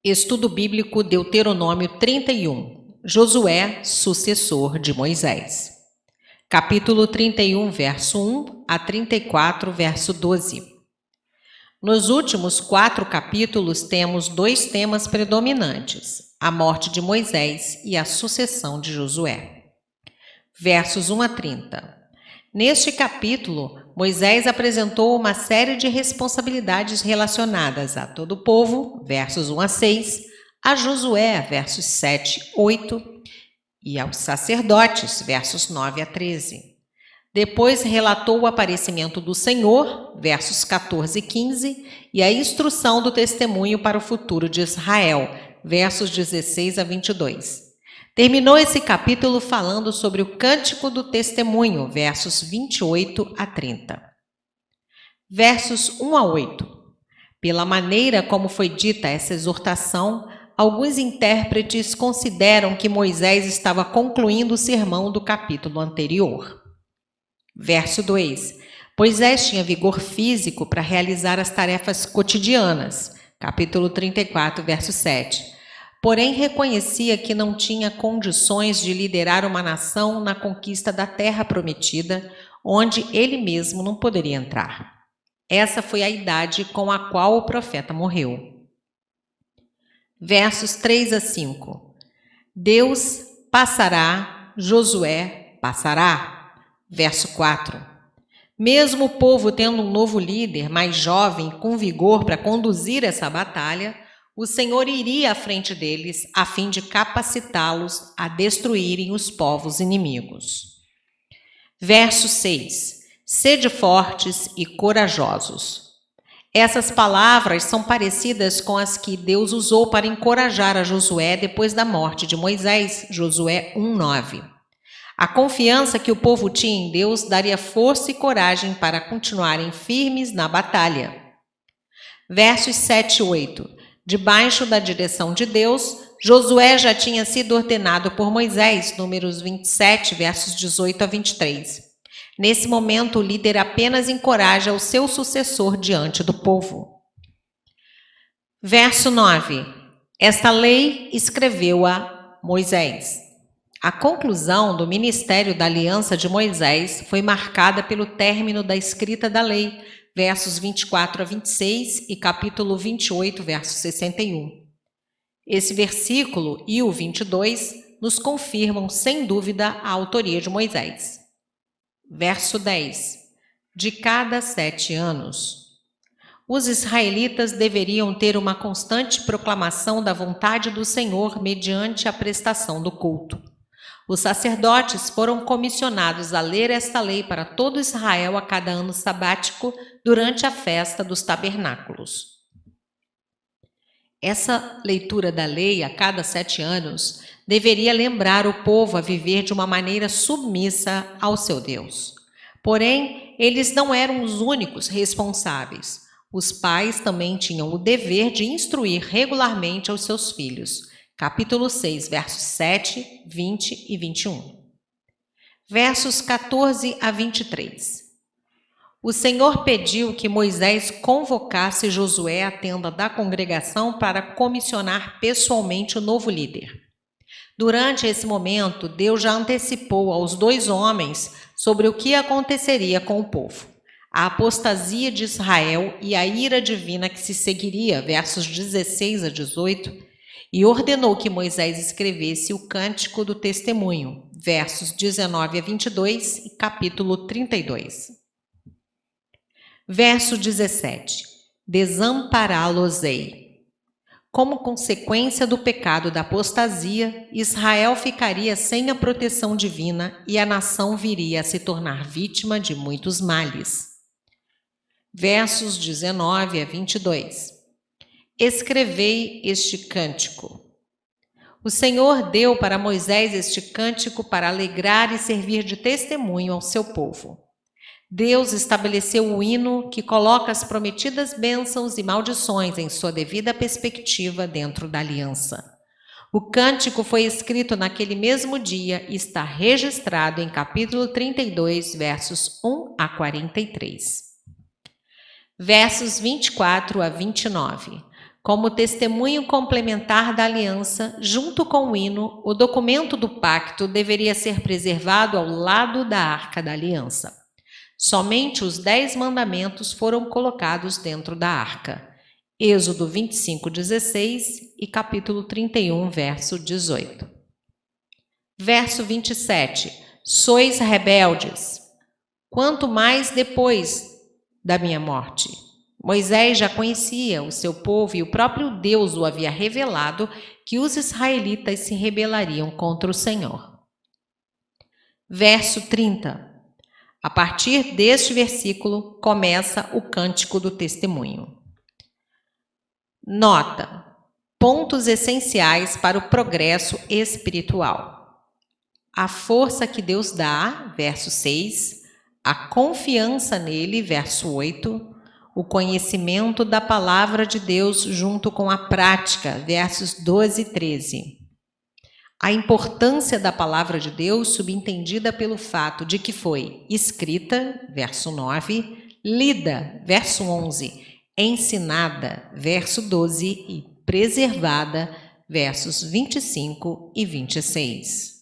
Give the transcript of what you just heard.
Estudo Bíblico Deuteronômio 31. Josué, sucessor de Moisés. Capítulo 31, verso 1 a 34, verso 12. Nos últimos 4 capítulos temos 2 temas predominantes: a morte de Moisés e a sucessão de Josué. Versos 1 a 30. Neste capítulo, Moisés apresentou uma série de responsabilidades relacionadas a todo o povo, versos 1 a 6, a Josué, versos 7, 8, e aos sacerdotes, versos 9 a 13. Depois relatou o aparecimento do Senhor, versos 14 e 15, e a instrução do testemunho para o futuro de Israel, versos 16 a 22. Terminou esse capítulo falando sobre o cântico do testemunho, versos 28 a 30. Versos 1 a 8. Pela maneira como foi dita essa exortação, alguns intérpretes consideram que Moisés estava concluindo o sermão do capítulo anterior. Verso 2. Moisés tinha vigor físico para realizar as tarefas cotidianas. Capítulo 34, verso 7. Porém, reconhecia que não tinha condições de liderar uma nação na conquista da terra prometida, onde ele mesmo não poderia entrar. Essa foi a idade com a qual o profeta morreu. Versos 3 a 5. Deus passará, Josué passará. Verso 4. Mesmo o povo tendo um novo líder, mais jovem, com vigor para conduzir essa batalha, o Senhor iria à frente deles a fim de capacitá-los a destruírem os povos inimigos. Verso 6. Sede fortes e corajosos. Essas palavras são parecidas com as que Deus usou para encorajar a Josué depois da morte de Moisés, Josué 1:9. A confiança que o povo tinha em Deus daria força e coragem para continuarem firmes na batalha. Versos 7 e 8. Debaixo da direção de Deus, Josué já tinha sido ordenado por Moisés, Números 27, versos 18 a 23. Nesse momento, o líder apenas encoraja o seu sucessor diante do povo. Verso 9. Esta lei escreveu-a Moisés. A conclusão do ministério da aliança de Moisés foi marcada pelo término da escrita da lei, versos 24 a 26 e capítulo 28, verso 61. Esse versículo e o 22 nos confirmam, sem dúvida, a autoria de Moisés. Verso 10. De cada 7 anos. Os israelitas deveriam ter uma constante proclamação da vontade do Senhor mediante a prestação do culto. Os sacerdotes foram comissionados a ler esta lei para todo Israel a cada ano sabático durante a festa dos tabernáculos. Essa leitura da lei a cada 7 anos deveria lembrar o povo a viver de uma maneira submissa ao seu Deus. Porém, eles não eram os únicos responsáveis. Os pais também tinham o dever de instruir regularmente aos seus filhos. Capítulo 6, versos 7, 20 e 21. Versos 14 a 23. O Senhor pediu que Moisés convocasse Josué à tenda da congregação para comissionar pessoalmente o novo líder. Durante esse momento, Deus já antecipou aos 2 homens sobre o que aconteceria com o povo, a apostasia de Israel e a ira divina que se seguiria, versos 16 a 18, e ordenou que Moisés escrevesse o cântico do testemunho, versos 19 a 22 e capítulo 32. Verso 17. Desampará-los-ei. Como consequência do pecado da apostasia, Israel ficaria sem a proteção divina e a nação viria a se tornar vítima de muitos males. Versos 19 a 22. Escrevei este cântico. O Senhor deu para Moisés este cântico para alegrar e servir de testemunho ao seu povo. Deus estabeleceu o hino que coloca as prometidas bênçãos e maldições em sua devida perspectiva dentro da aliança. O cântico foi escrito naquele mesmo dia e está registrado em capítulo 32, versos 1 a 43. Versos 24 a 29. Como testemunho complementar da aliança, junto com o hino, o documento do pacto deveria ser preservado ao lado da Arca da Aliança. Somente os 10 mandamentos foram colocados dentro da arca. Êxodo 25:16 e capítulo 31, verso 18. Verso 27. Sois rebeldes, quanto mais depois da minha morte. Moisés já conhecia o seu povo e o próprio Deus o havia revelado que os israelitas se rebelariam contra o Senhor. Verso 30. A partir deste versículo começa o cântico do testemunho. Nota: pontos essenciais para o progresso espiritual. A força que Deus dá, verso 6, a confiança nele, verso 8, o conhecimento da palavra de Deus junto com a prática, versos 12 e 13. A importância da palavra de Deus subentendida pelo fato de que foi escrita, verso 9, lida, verso 11, ensinada, verso 12 e preservada, versos 25 e 26.